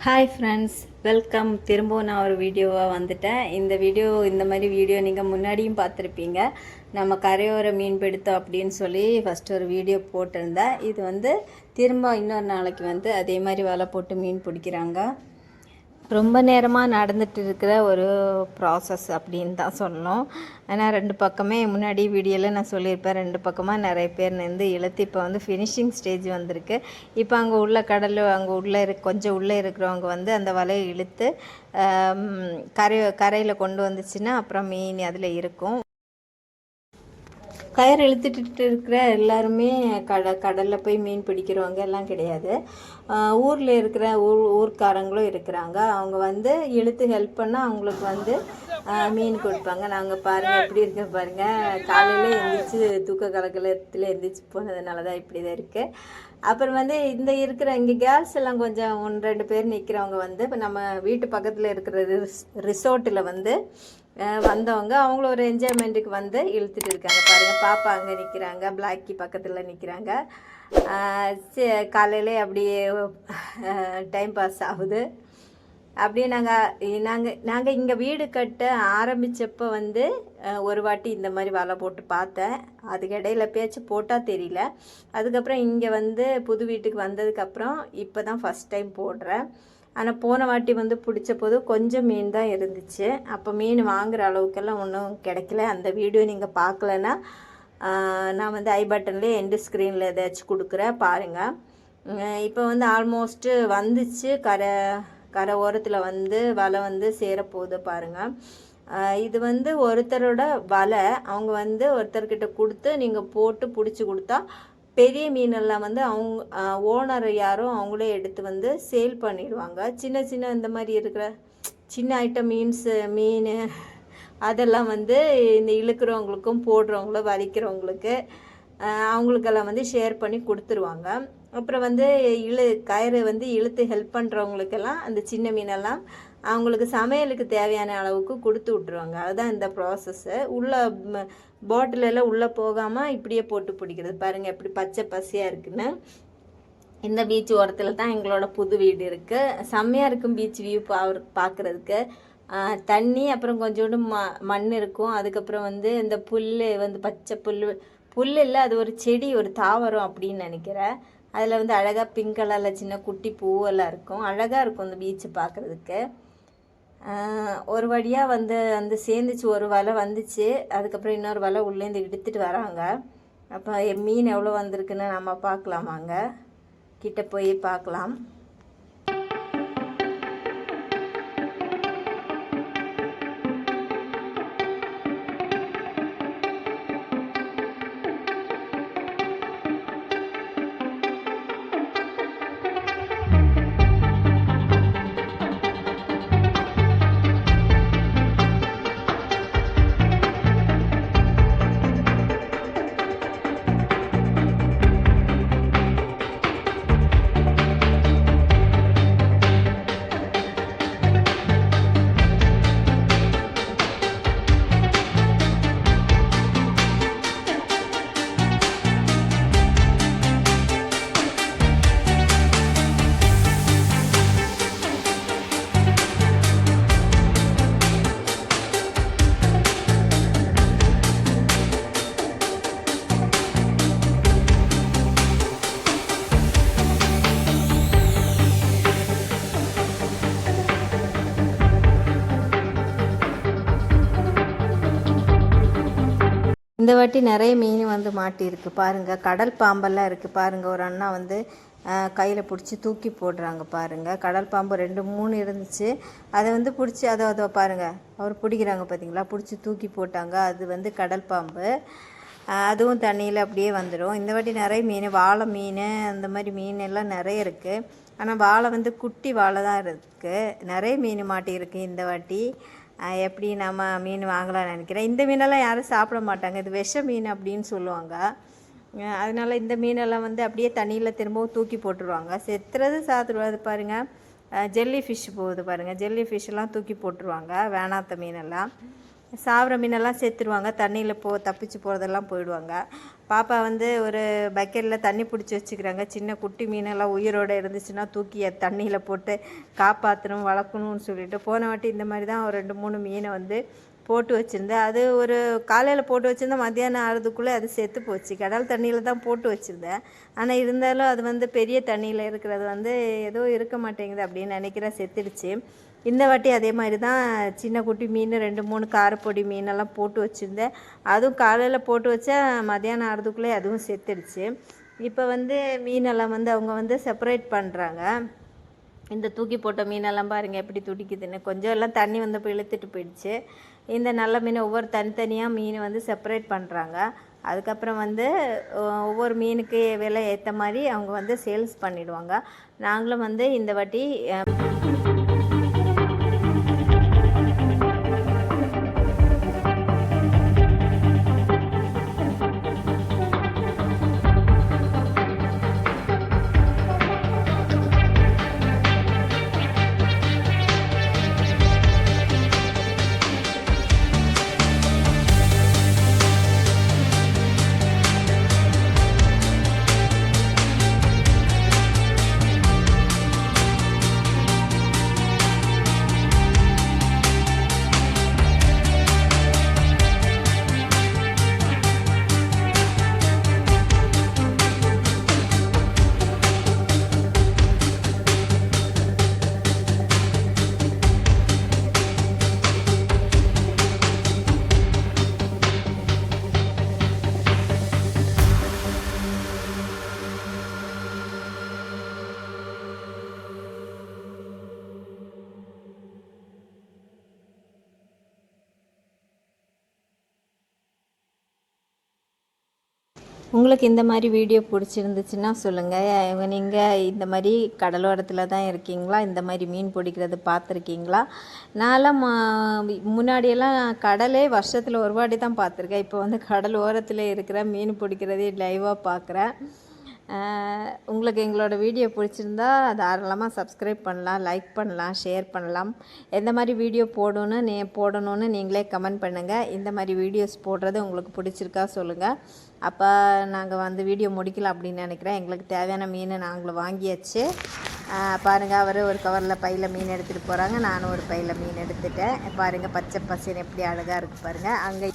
Hi friends, welcome. திரும்பவும் நான் ஒரு வீடியோவாக வந்துட்டேன். இந்த மாதிரி வீடியோ நீங்கள் முன்னாடியும் பார்த்துருப்பீங்க. நம்ம கரையோர மீன் பிடித்தோம் அப்படின்னு சொல்லி ஃபஸ்ட்டு ஒரு வீடியோ போட்டிருந்தேன். இது வந்து திரும்ப இன்னொரு நாளைக்கு அதே மாதிரி வலை போட்டு மீன் பிடிக்கிறாங்க. ரொம்ப நேரமாக நடந்துட்டு இருக்கிற ஒரு ப்ராசஸ் அப்படின்னு தான் சொல்லணும். ஆனால் ரெண்டு பக்கமே முன்னாடி வீடியோவில் நான் சொல்லியிருப்பேன், ரெண்டு பக்கமாக நிறைய பேர் இழுத்து இப்போ ஃபினிஷிங் ஸ்டேஜ் வந்திருக்கு. இப்போ அங்கே உள்ள கடல் அங்கே உள்ளே கொஞ்சம் உள்ளே இருக்கிறவங்க அந்த வலையை இழுத்து கரையில் கொண்டு வந்துச்சுன்னா அப்புறம் மீன் அதில் இருக்கும். கயிறு இழுத்துட்டு இருக்கிற எல்லாருமே கடலில் போய் மீன் பிடிக்கிறவங்க எல்லாம் கிடையாது. ஊரில் இருக்கிற ஊர்க்காரங்களும் இருக்கிறாங்க. அவங்க இழுத்து ஹெல்ப் பண்ணால் அவங்களுக்கு மீன் கொடுப்பாங்க. நாங்கள் பாருங்கள் எப்படி இருக்க பாருங்கள். காலையில் எழுந்திரிச்சு தூக்க கலக்கலத்தில் எழுந்திரிச்சு போனதுனால தான் இப்படி தான் இருக்குது. அப்புறம் இருக்கிற இங்கே கேர்ள்ஸ் எல்லாம் கொஞ்சம் 1-2 பேர் நிற்கிறவங்க இப்போ நம்ம வீட்டு பக்கத்தில் இருக்கிற ரிசோர்ட்டில் வந்தவங்க அவங்கள ஒரு என்ஜாய்மெண்ட்டுக்கு இழுத்துட்டு இருக்காங்க. பாருங்கள், பாப்பா அங்கே நிற்கிறாங்க, பிளாக்கி பக்கத்தில் நிற்கிறாங்க. காலையிலே அப்படியே டைம் பாஸ் ஆகுது. அப்படியே நாங்கள் இங்கே வீடு கட்ட ஆரம்பித்தப்போ ஒரு வாட்டி இந்த மாதிரி வலை போட்டு பார்த்தேன். அதுக்கு இடையில பேச்சு போட்டால் தெரியல. அதுக்கப்புறம் இங்கே புது வீட்டுக்கு வந்ததுக்கப்புறம் இப்போ தான் ஃபஸ்ட் டைம் போடுறேன். ஆனால் போன வாட்டி பிடிச்ச போது கொஞ்சம் மீன் தான் இருந்துச்சு. அப்போ மீன் வாங்குகிற அளவுக்கெல்லாம் ஒன்றும் கிடைக்கல. அந்த வீடியோ நீங்கள் பார்க்கலன்னா நான் ஐ பட்டன்லேயே எண்டு ஸ்க்ரீனில் ஏதாச்சும் கொடுக்குறேன் பாருங்கள். இப்போ ஆல்மோஸ்ட்டு வந்துச்சு. கரை ஓரத்தில் வலை சேரப்போகுது பாருங்கள். இது ஒருத்தரோட வலை. அவங்க ஒருத்தர்கிட்ட கொடுத்து நீங்கள் போட்டு பிடிச்சி கொடுத்தா பெரிய மீனெல்லாம் அவங்க ஓனர் யாரோ அவங்களே எடுத்து சேல் பண்ணிடுவாங்க. சின்ன சின்ன இந்த மாதிரி இருக்கிற சின்ன ஐட்டம் மீன் அதெல்லாம் இந்த இழுக்கிறவங்களுக்கும் போடுறவங்களும் வலிக்கிறவங்களுக்கு அவங்களுக்கெல்லாம் ஷேர் பண்ணி கொடுத்துருவாங்க. அப்புறம் கயிறு இழுத்து ஹெல்ப் பண்ணுறவங்களுக்கெல்லாம் அந்த சின்ன மீனெல்லாம் அவங்களுக்கு சமையலுக்கு தேவையான அளவுக்கு கொடுத்து விட்ருவாங்க. அதுதான் இந்த ப்ராசஸ்ஸு. பாட்டிலெல்லாம் உள்ளே போகாமல் இப்படியே போட்டு பிடிக்கிறது. பாருங்கள் எப்படி பச்சை பசியாக இருக்குன்னு. இந்த பீச் ஓரத்தில் தான் எங்களோட புது வீடு இருக்குது. செம்மையாக இருக்கும் பீச் வியூ பார்க்குறதுக்கு. தண்ணி, அப்புறம் கொஞ்சோண்டு மண் இருக்கும். அதுக்கப்புறம் இந்த புல் பச்சை புல் இல்லை, அது ஒரு செடி, ஒரு தாவரம் அப்படின்னு நினைக்கிறேன். அதில் அழகாக பிங்க் கலரில் சின்ன குட்டி பூவெல்லாம் இருக்கும். அழகாக இருக்கும் இந்த பீச்சு பார்க்குறதுக்கு. ஒரு வழியாக சேர்ந்துச்சு. ஒரு வலை வந்துச்சு. அதுக்கப்புறம் இன்னொரு வலை உள்ளேருந்து எடுத்துகிட்டு வராங்க. அப்போ மீன் எவ்வளோ வந்திருக்குன்னு நம்ம பார்க்கலாமாங்க. கிட்ட போய் பார்க்கலாம். இந்த வாட்டி நிறைய மீன் மாட்டியிருக்கு பாருங்கள். கடல் பாம்பெல்லாம் இருக்குது பாருங்கள். ஒரு அண்ணா கையில் பிடிச்சி தூக்கி போடுறாங்க பாருங்கள். கடல் பாம்பு 2-3 இருந்துச்சு. அதை பிடிச்சி அதை பாருங்கள், அவர் பிடிக்கிறாங்க பார்த்தீங்களா, பிடிச்சி தூக்கி போட்டாங்க. அது கடல் பாம்பு. அதுவும் தண்ணியில் அப்படியே வந்துடும். இந்த வாட்டி நிறைய மீன், வாழை மீன், அந்த மாதிரி மீன் எல்லாம் நிறைய இருக்குது. ஆனால் வாழை குட்டி வாழை தான் இருக்குது. நிறைய மீன் மாட்டியிருக்கு இந்த வாட்டி. எப்படி நம்ம மீன் வாங்கலாம்னு நினைக்கிறேன். இந்த மீனெல்லாம் யாரும் சாப்பிட மாட்டாங்க. இது விஷ மீன் அப்படின்னு சொல்லுவாங்க. அதனால் இந்த மீனெல்லாம் அப்படியே தண்ணியில் திரும்பவும் தூக்கி போட்டுருவாங்க. செத்துறது சாப்பிடுவாது பாருங்கள். ஜெல்லி ஃபிஷ் போகுது பாருங்கள். ஜெல்லி ஃபிஷ்ஷெல்லாம் தூக்கி போட்டுருவாங்க, வேணாத்த மீனெல்லாம். சாவர மீனெல்லாம் செத்துருவாங்க, தண்ணியில் தப்பிச்சு போகிறதெல்லாம் போயிடுவாங்க. பாப்பா வந்து ஒரு பக்கெட்டில் தண்ணி பிடிச்சி வச்சுக்கிறாங்க. சின்ன குட்டி மீனெல்லாம் உயிரோடு இருந்துச்சுன்னா தூக்கி தண்ணியில் போட்டு காப்பாற்றணும், வளர்க்கணும்னு சொல்லிட்டு போன வாட்டி இந்த மாதிரி தான் ஒரு 2-3 மீனை வந்து போட்டு வச்சுருந்தேன். அது ஒரு காலையில் போட்டு வச்சுருந்தேன், மத்தியானம் ஆகிறதுக்குள்ளே அது செத்து போச்சு. கடல் தண்ணியில் தான் போட்டு வச்சுருந்தேன். ஆனால் இருந்தாலும் அது வந்து பெரிய தண்ணியில் இருக்கிறது வந்து ஏதோ இருக்க மாட்டேங்குது அப்படின்னு நினைக்கிறேன், செத்துடுச்சு. இந்த வாட்டி அதே மாதிரி தான் சின்ன குட்டி மீன் 2-3 காரப்பொடி மீனெல்லாம் போட்டு வச்சுருந்தேன். அதுவும் காலையில் போட்டு வச்சா மத்தியானம் ஆகிறதுக்குள்ளே அதுவும் செத்துடுச்சு. இப்போ வந்து மீனெல்லாம் வந்து அவங்க வந்து செப்பரேட் பண்ணுறாங்க. இந்த தூக்கி போட்ட மீனெல்லாம் பாருங்கள் எப்படி துடிக்குதுன்னு. கொஞ்சம் எல்லாம் தண்ணி வந்தப்போ இழுத்துட்டு போயிடுச்சு. இந்த நல்ல மீன் ஒவ்வொரு தனித்தனியாக மீன் வந்து செப்பரேட் பண்ணுறாங்க. அதுக்கப்புறம் வந்து ஒவ்வொரு மீனுக்கு விலை ஏற்ற மாதிரி அவங்க வந்து சேல்ஸ் பண்ணிவிடுவாங்க. நாங்களும் வந்து இந்த வாட்டி உங்களுக்கு இந்த மாதிரி வீடியோ பிடிச்சிருந்துச்சுன்னா சொல்லுங்கள். நீங்கள் இந்த மாதிரி கடலோரத்தில் தான் இருக்கீங்களா? இந்த மாதிரி மீன் பிடிக்கிறது பார்த்துருக்கீங்களா? நான்லாம் முன்னாடியெல்லாம் கடலே வருஷத்தில் ஒரு வாட்டி தான் பார்த்துருக்கேன். இப்போ வந்து கடல் ஓரத்தில் இருக்கிற மீன் பிடிக்கிறதே லைவாக பார்க்குறேன். உங்களுக்கு எங்களோட வீடியோ பிடிச்சிருந்தா தாராளமாக சப்ஸ்கிரைப் பண்ணலாம், லைக் பண்ணலாம், ஷேர் பண்ணலாம். எந்த மாதிரி வீடியோ போடணும்னு நீங்களே கமெண்ட் பண்ணுங்கள். இந்த மாதிரி வீடியோஸ் போடுறது உங்களுக்கு பிடிச்சிருக்கா சொல்லுங்கள். அப்போ நாங்கள் வந்து வீடியோ முடிக்கலாம் அப்படின்னு நினைக்கிறேன். எங்களுக்கு தேவையான மீன் நாங்களும் வாங்கியாச்சு. பாருங்கள், அவர் ஒரு கவரில் பையில் மீன் எடுத்துகிட்டு போகிறாங்க, நானும் ஒரு பையில் மீன் எடுத்துட்டேன். பாருங்கள், பச்சை பசேன்னு எப்படி அழகாக இருக்குது பாருங்கள். அங்கே